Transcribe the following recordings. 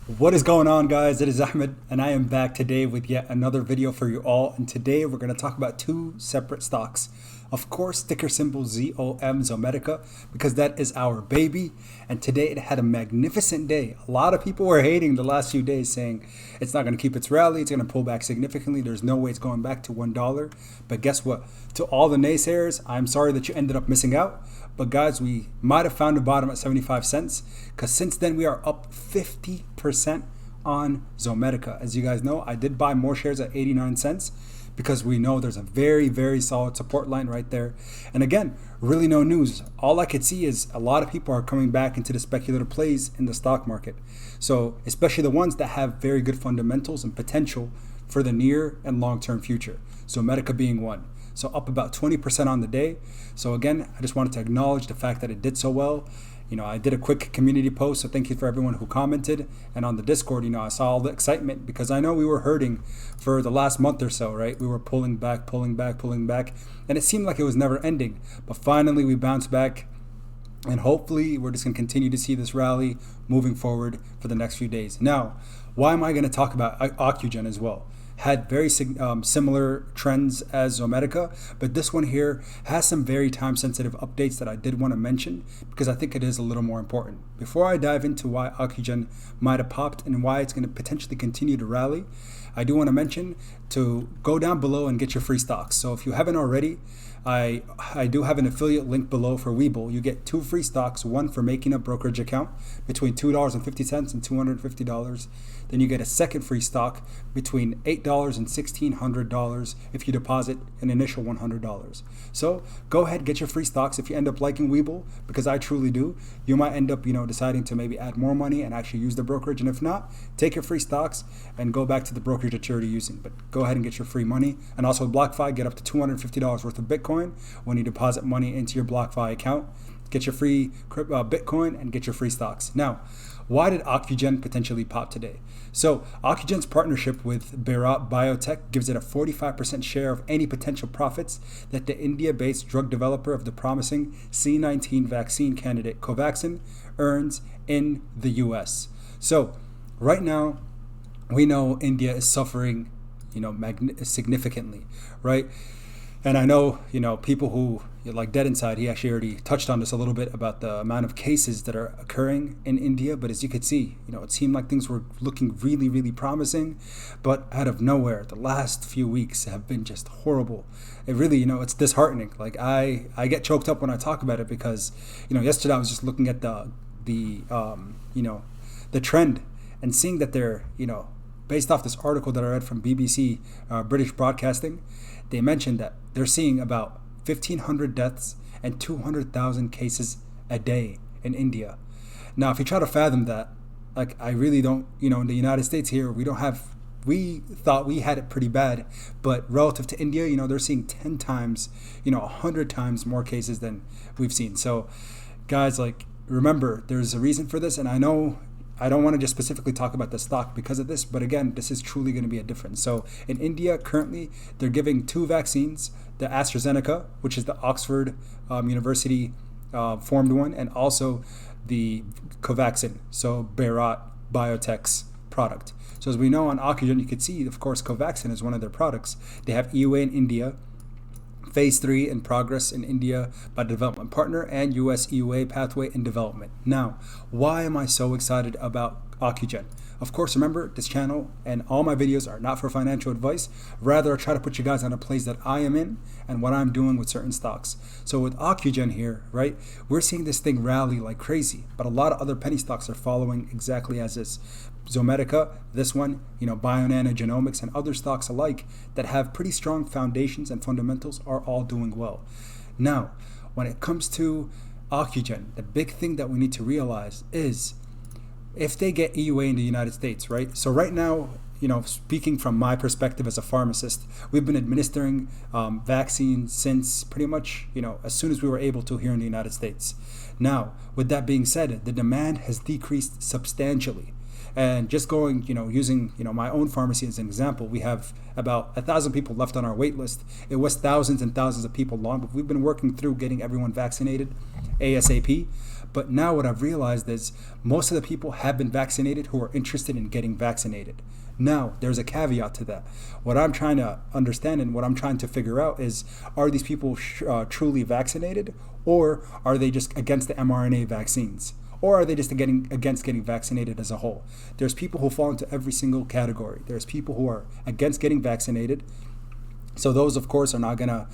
What is going on, guys? It is Ahmed, and I am back today with yet another video for you all. And today we're going to talk about two separate stocks. Of course, ticker symbol ZOM, Zomedica, because that is our baby. And today it had a magnificent day. A lot of people were hating the last few days, saying it's not going to keep its rally, it's going to pull back significantly. There's no way it's going back to $1. But guess what? To all the naysayers, I'm sorry that you ended up missing out. But guys, we might have found a bottom at 75 cents, because since then we are up 50% on Zomedica. As you guys know, I did buy more shares at 89 cents because we know there's a very, very solid support line right there. And again, really no news. All I could see is a lot of people are coming back into the speculative plays in the stock market. So especially the ones that have very good fundamentals and potential for the near and long-term future. Zomedica being one. So up about 20% on the day. So again, I just wanted to acknowledge the fact that it did so well. I did a quick community post, so thank you for everyone who commented. And on the Discord, I saw all the excitement because I know we were hurting for the last month or so, right? We were pulling back, and it seemed like it was never ending. But finally, we bounced back, and hopefully, we're just going to continue to see this rally moving forward for the next few days. Now, why am I going to talk about Occugen as well? Had very similar trends as Zomedica, but this one here has some very time-sensitive updates that I did want to mention because I think it is a little more important. Before I dive into why Ocugen might have popped and why it's going to potentially continue to rally, I do want to mention to go down below and get your free stocks. So if you haven't already, I do have an affiliate link below for Webull. You get 2 free stocks, one for making a brokerage account between $2.50 and $250. Then you get a second free stock between $8 and $1,600 if you deposit an initial $100. So go ahead, get your free stocks if you end up liking Webull, because I truly do. You might end up, deciding to maybe add more money and actually use the brokerage. And if not, take your free stocks and go back to the brokerage that you're already using. But go ahead and get your free money. And also Blockfi, get up to $250 worth of Bitcoin when you deposit money into your Blockfi account. Get your free Bitcoin and get your free stocks. Now, why did Ocugen potentially pop today? So Ocugen's partnership with Bharat Biotech gives it a 45% share of any potential profits that the India-based drug developer of the promising C19 vaccine candidate Covaxin earns in the US. So right now, we know India is suffering, significantly, right? And I know, people who like Dead Inside, he actually already touched on this a little bit about the amount of cases that are occurring in India. But as you could see, it seemed like things were looking really, really promising. But out of nowhere, the last few weeks have been just horrible. It really, it's disheartening. Like I get choked up when I talk about it because, yesterday I was just looking at the trend and seeing that they're, based off this article that I read from BBC, British Broadcasting, they mentioned that they're seeing about 1,500 deaths and 200,000 cases a day in India. Now, if you try to fathom that, I really don't, in the United States here, we thought we had it pretty bad, but relative to India, they're seeing 10 times, 100 times more cases than we've seen. So, guys, remember, there's a reason for this, and I know I don't want to just specifically talk about the stock because of this, but again, this is truly going to be a difference. So in India, currently, they're giving 2 vaccines, the AstraZeneca, which is the Oxford University formed one, and also the Covaxin, so Bharat Biotech's product. So as we know on Occugen, you can see, of course, Covaxin is one of their products. They have EUA in India, Phase 3 in progress in India by development partner, and US EUA pathway in development. Now, why am I so excited about Ocugen? Of course, remember, this channel and all my videos are not for financial advice. Rather, I try to put you guys on a place that I am in and what I'm doing with certain stocks. So with Ocugen here, right, we're seeing this thing rally like crazy, but a lot of other penny stocks are following exactly as is. Zomedica, this one, Bionano Genomics, and other stocks alike that have pretty strong foundations and fundamentals are all doing well. Now, when it comes to Ocugen, the big thing that we need to realize is if they get EUA in the United States, right? So right now, speaking from my perspective as a pharmacist, we've been administering vaccines since pretty much, as soon as we were able to here in the United States. Now, with that being said, the demand has decreased substantially. And just going, using, my own pharmacy as an example, we have about 1,000 people left on our wait list. It was thousands and thousands of people long, but we've been working through getting everyone vaccinated ASAP. But now what I've realized is most of the people have been vaccinated who are interested in getting vaccinated. Now, there's a caveat to that. What I'm trying to understand and what I'm trying to figure out is, are these people truly vaccinated, or are they just against the mRNA vaccines? Or are they just against getting vaccinated as a whole? There's people who fall into every single category. There's people who are against getting vaccinated. So those, of course, are not gonna,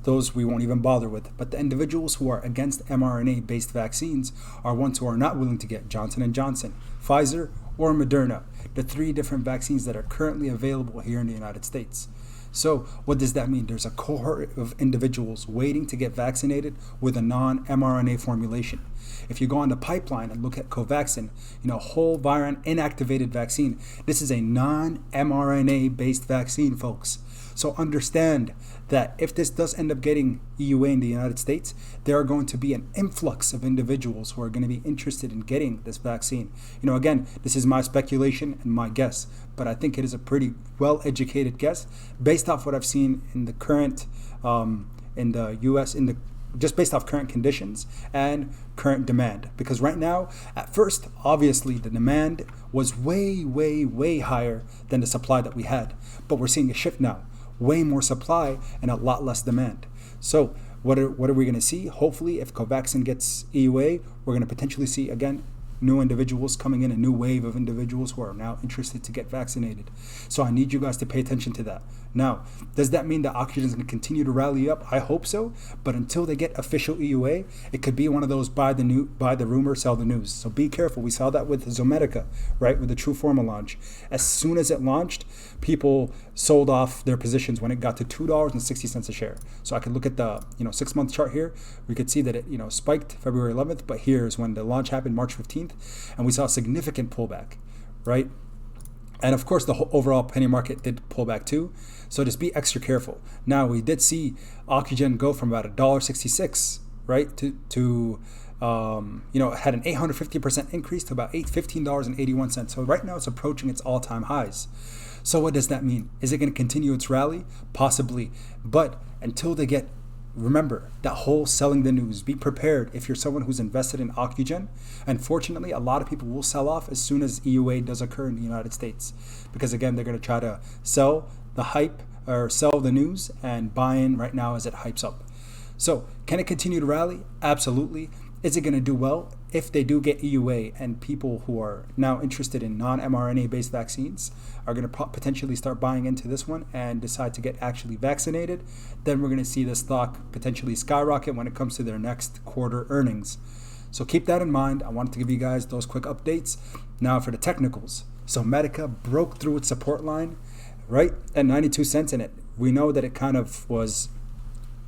those we won't even bother with. But the individuals who are against mRNA-based vaccines are ones who are not willing to get Johnson & Johnson, Pfizer, or Moderna, the 3 different vaccines that are currently available here in the United States. So what does that mean? There's a cohort of individuals waiting to get vaccinated with a non-mRNA formulation. If you go on the pipeline and look at Covaxin, whole virion inactivated vaccine, this is a non-mRNA based vaccine, folks. So understand that if this does end up getting EUA in the United States, there are going to be an influx of individuals who are going to be interested in getting this vaccine. Again, this is my speculation and my guess, but I think it is a pretty well-educated guess based off what I've seen in the current, in the U.S., just based off current conditions and current demand. Because right now, at first, obviously, the demand was way, way, way higher than the supply that we had. But we're seeing a shift now. Way more supply and a lot less demand. So what are we going to see? Hopefully, if Covaxin gets EUA, we're going to potentially see, again, new individuals coming in, a new wave of individuals who are now interested to get vaccinated. So I need you guys to pay attention to that. Now, does that mean that Occugen is going to continue to rally up? I hope so. But until they get official EUA, it could be one of those buy the rumor, sell the news. So be careful. We saw that with Zomedica, right? With the True Forma launch. As soon as it launched, people sold off their positions when it got to $2.60 a share. So I could look at the 6-month chart here. We could see that it spiked February 11th, but here's when the launch happened, March 15th, and we saw a significant pullback, right? And of course, the whole overall penny market did pull back too. So just be extra careful. Now, we did see Occugen go from about $1.66, right, to had an 850% increase to about $15.81. So right now it's approaching its all-time highs. So what does that mean? Is it going to continue its rally? Possibly. But until they get, remember, that whole selling the news. Be prepared if you're someone who's invested in Occugen. Unfortunately, a lot of people will sell off as soon as EUA does occur in the United States. Because again, they're going to try to sell the hype or sell the news and buy in right now as it hypes up. So can it continue to rally? Absolutely. Is it going to do well? If they do get EUA and people who are now interested in non-mRNA based vaccines are going to potentially start buying into this one and decide to get actually vaccinated, then we're going to see the stock potentially skyrocket when it comes to their next quarter earnings. So keep that in mind. I wanted to give you guys those quick updates. Now for the technicals. Zomedica broke through its support line, right, at 92 cents in it. We know that it kind of was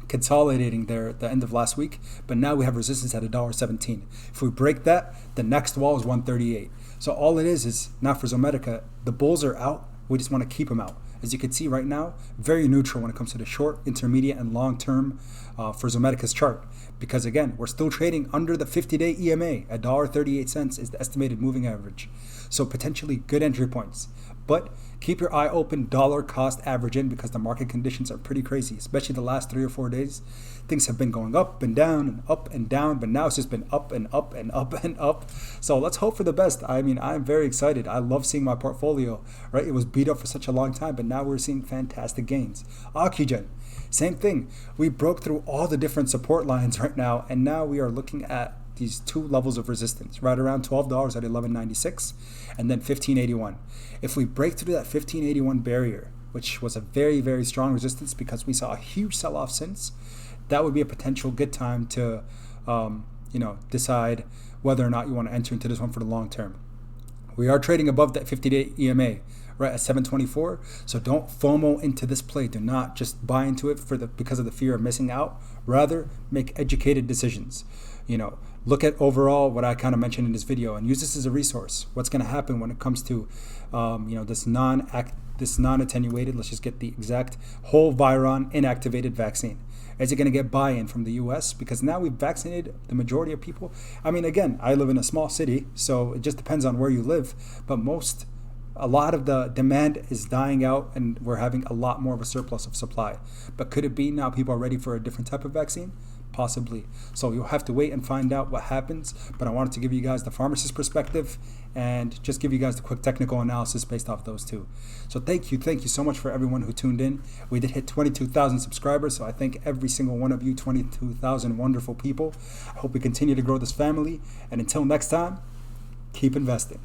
consolidating there at the end of last week, but now we have resistance at $1.17. If we break that, the next wall is 138. So all it is now for Zomedica, the bulls are out. We just want to keep them out. As you can see right now, very neutral when it comes to the short, intermediate, and long term for Zomedica's chart. Because again, we're still trading under the 50-day EMA. $1.38 is the estimated moving average. So potentially good entry points. But keep your eye open, dollar cost average in, because the market conditions are pretty crazy, especially the last 3 or 4 days. Things have been going up and down and up and down, but now it's just been up and up and up and up. So let's hope for the best. I mean, I'm very excited. I love seeing my portfolio, right? It was beat up for such a long time, but now we're seeing fantastic gains. Occugen, same thing. We broke through all the different support lines right now, and now we are looking at these 2 levels of resistance, right around $12 at $11.96 and then $15.81. If we break through that $15.81 barrier, which was a very, very strong resistance because we saw a huge sell-off since, that would be a potential good time to decide whether or not you want to enter into this one for the long term. We are trading above that 50-day EMA, right, at 724. So don't FOMO into this play. Do not just buy into it because of the fear of missing out. Rather, make educated decisions. Look at overall what I kind of mentioned in this video and use this as a resource. What's going to happen when it comes to this non-attenuated, let's just get the exact, whole virion inactivated vaccine. Is it going to get buy-in from the US? Because now we've vaccinated the majority of people. I mean, again, I live in a small city, so it just depends on where you live. But a lot of the demand is dying out and we're having a lot more of a surplus of supply. But could it be now people are ready for a different type of vaccine? possibly. So you'll have to wait and find out what happens. But I wanted to give you guys the pharmacist perspective and just give you guys the quick technical analysis based off those two. So thank you so much for everyone who tuned in. We did hit 22,000 subscribers, so I thank every single one of you, 22,000 wonderful people. I hope we continue to grow this family, and until next time, keep investing.